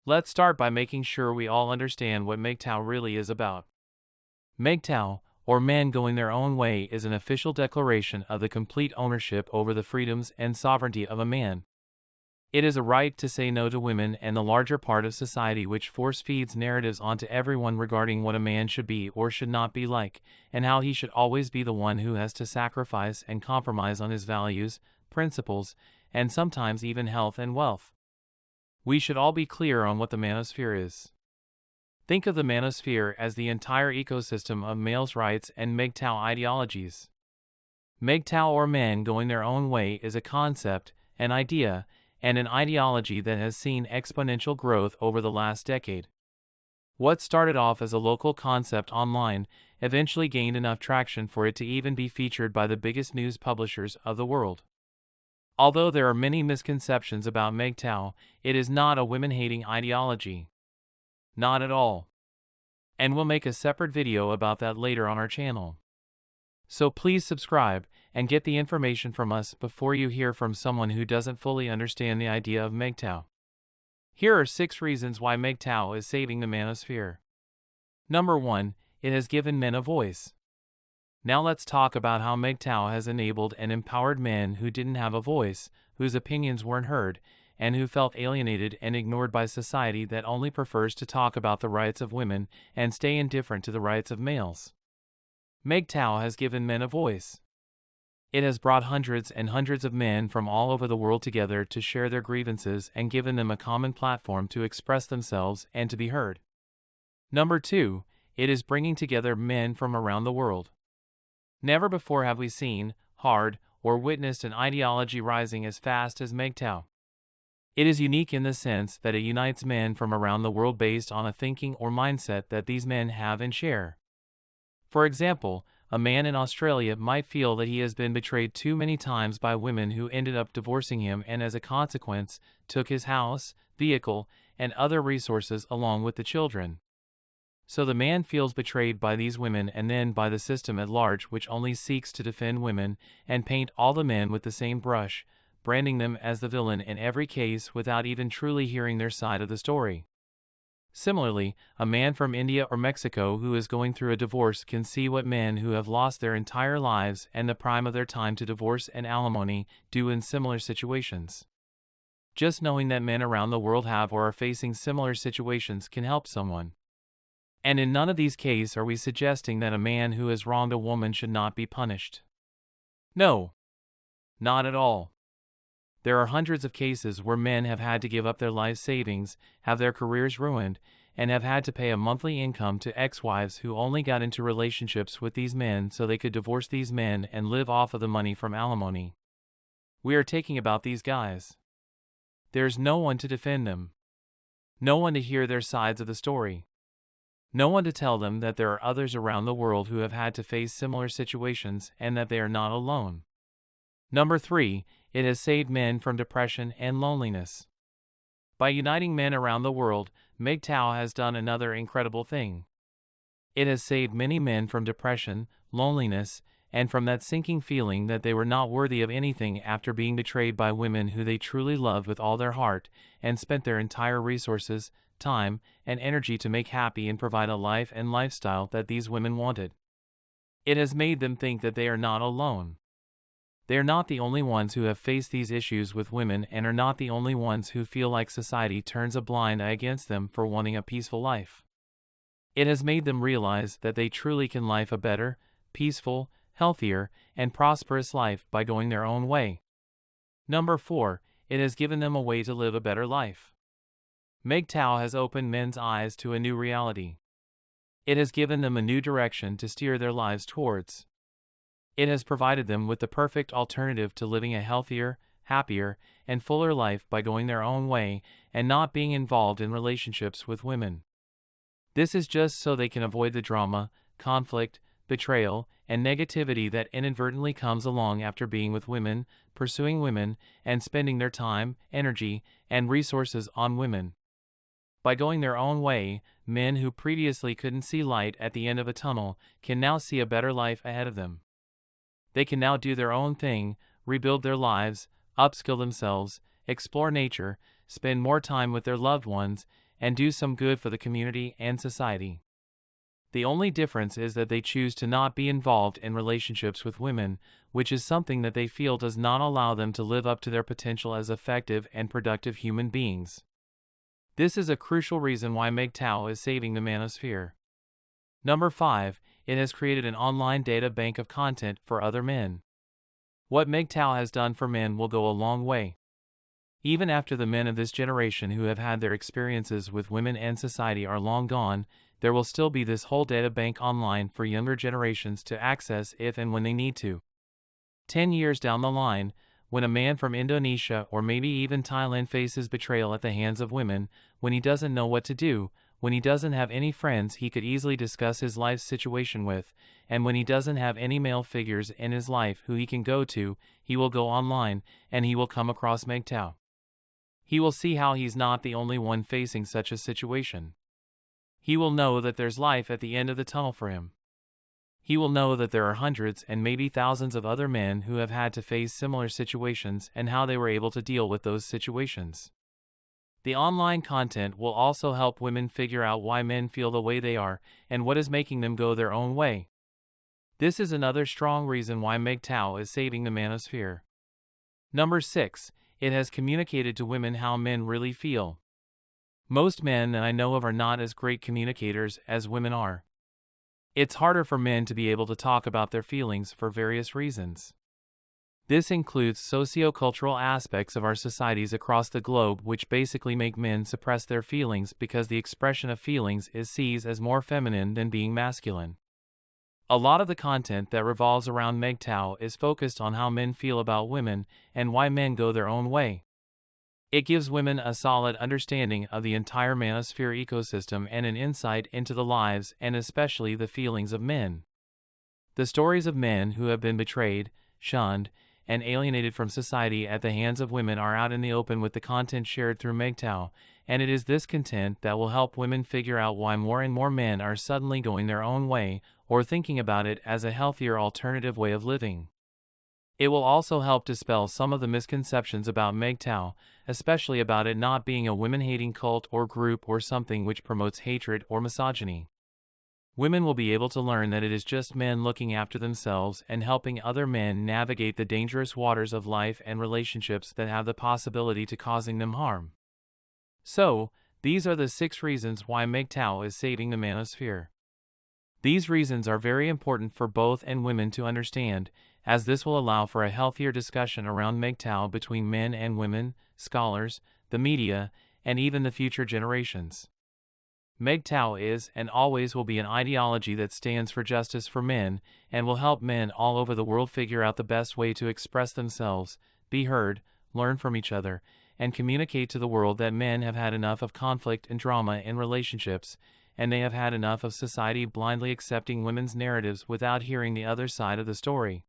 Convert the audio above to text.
Let's start by making sure we all understand what mgtow really is about. Mgtow, or men going their own way, is an official declaration of the complete ownership over the freedoms and sovereignty of a man. It is a right to say no to women and the larger part of society which force-feeds narratives onto everyone regarding what a man should be or should not be like, and how he should always be the one who has to sacrifice and compromise on his values, principles, and sometimes even health and wealth. We should all be clear on what the manosphere is. Think of the manosphere as the entire ecosystem of males' rights and mgtow ideologies. Mgtow, or men going their own way, is a concept, an idea, and an ideology that has seen exponential growth over the last decade. What started off as a local concept online eventually gained enough traction for it to even be featured by the biggest news publishers of the world. Although there are many misconceptions about mgtow, it is not a women-hating ideology. Not at all. And we'll make a separate video about that later on our channel. So please subscribe and get the information from us before you hear from someone who doesn't fully understand the idea of mgtow. Here are 6 reasons why mgtow is saving the manosphere. Number 1, it has given men a voice. Now let's talk about how mgtow has enabled and empowered men who didn't have a voice, whose opinions weren't heard, and who felt alienated and ignored by society that only prefers to talk about the rights of women and stay indifferent to the rights of males. mgtow has given men a voice. It has brought hundreds and hundreds of men from all over the world together to share their grievances and given them a common platform to express themselves and to be heard. Number 2, it is bringing together men from around the world. Never before have we seen, heard, or witnessed an ideology rising as fast as mgtow. It is unique in the sense that it unites men from around the world based on a thinking or mindset that these men have and share. For example, a man in Australia might feel that he has been betrayed too many times by women who ended up divorcing him and as a consequence, took his house, vehicle, and other resources along with the children. So the man feels betrayed by these women and then by the system at large, which only seeks to defend women and paint all the men with the same brush, branding them as the villain in every case without even truly hearing their side of the story. Similarly, a man from India or Mexico who is going through a divorce can see what men who have lost their entire lives and the prime of their time to divorce and alimony do in similar situations. Just knowing that men around the world have or are facing similar situations can help someone. And in none of these cases are we suggesting that a man who has wronged a woman should not be punished. No. Not at all. There are hundreds of cases where men have had to give up their life savings, have their careers ruined, and have had to pay a monthly income to ex-wives who only got into relationships with these men so they could divorce these men and live off of the money from alimony. We are talking about these guys. There's no one to defend them. No one to hear their sides of the story. No one to tell them that there are others around the world who have had to face similar situations and that they are not alone. Number 3, it has saved men from depression and loneliness. By uniting men around the world, mgtow has done another incredible thing. It has saved many men from depression, loneliness, and from that sinking feeling that they were not worthy of anything after being betrayed by women who they truly loved with all their heart and spent their entire resources, time, and energy to make happy and provide a life and lifestyle that these women wanted. It has made them think that they are not alone. They are not the only ones who have faced these issues with women and are not the only ones who feel like society turns a blind eye against them for wanting a peaceful life. It has made them realize that they truly can live a better, peaceful, healthier, and prosperous life by going their own way. Number 4, it has given them a way to live a better life. mgtow has opened men's eyes to a new reality. It has given them a new direction to steer their lives towards. It has provided them with the perfect alternative to living a healthier, happier, and fuller life by going their own way and not being involved in relationships with women. This is just so they can avoid the drama, conflict, betrayal, and negativity that inadvertently comes along after being with women, pursuing women, and spending their time, energy, and resources on women. By going their own way, men who previously couldn't see light at the end of a tunnel can now see a better life ahead of them. They can now do their own thing, rebuild their lives, upskill themselves, explore nature, spend more time with their loved ones, and do some good for the community and society. The only difference is that they choose to not be involved in relationships with women, which is something that they feel does not allow them to live up to their potential as effective and productive human beings. This is a crucial reason why mgtow is saving the manosphere. Number 5. It has created an online data bank of content for other men. What mgtow has done for men will go a long way. Even after the men of this generation who have had their experiences with women and society are long gone, there will still be this whole data bank online for younger generations to access if and when they need to. 10 years down the line, when a man from Indonesia or maybe even Thailand faces betrayal at the hands of women, when he doesn't know what to do, when he doesn't have any friends he could easily discuss his life situation with, and when he doesn't have any male figures in his life who he can go to, he will go online, and he will come across mgtow. He will see how he's not the only one facing such a situation. He will know that there's life at the end of the tunnel for him. He will know that there are hundreds and maybe thousands of other men who have had to face similar situations and how they were able to deal with those situations. The online content will also help women figure out why men feel the way they are and what is making them go their own way. This is another strong reason why mgtow is saving the manosphere. Number 6. It has communicated to women how men really feel. Most men that I know of are not as great communicators as women are. It's harder for men to be able to talk about their feelings for various reasons. This includes socio-cultural aspects of our societies across the globe which basically make men suppress their feelings because the expression of feelings is seen as more feminine than being masculine. A lot of the content that revolves around mgtow is focused on how men feel about women and why men go their own way. It gives women a solid understanding of the entire manosphere ecosystem and an insight into the lives and especially the feelings of men. The stories of men who have been betrayed, shunned, and alienated from society at the hands of women are out in the open with the content shared through mgtow, and it is this content that will help women figure out why more and more men are suddenly going their own way or thinking about it as a healthier alternative way of living. It will also help dispel some of the misconceptions about mgtow, especially about it not being a women-hating cult or group or something which promotes hatred or misogyny. Women will be able to learn that it is just men looking after themselves and helping other men navigate the dangerous waters of life and relationships that have the possibility to causing them harm. So, these are the 6 reasons why mgtow is saving the manosphere. These reasons are very important for both and women to understand, as this will allow for a healthier discussion around mgtow between men and women, scholars, the media, and even the future generations. mgtow is and always will be an ideology that stands for justice for men and will help men all over the world figure out the best way to express themselves, be heard, learn from each other, and communicate to the world that men have had enough of conflict and drama in relationships, and they have had enough of society blindly accepting women's narratives without hearing the other side of the story.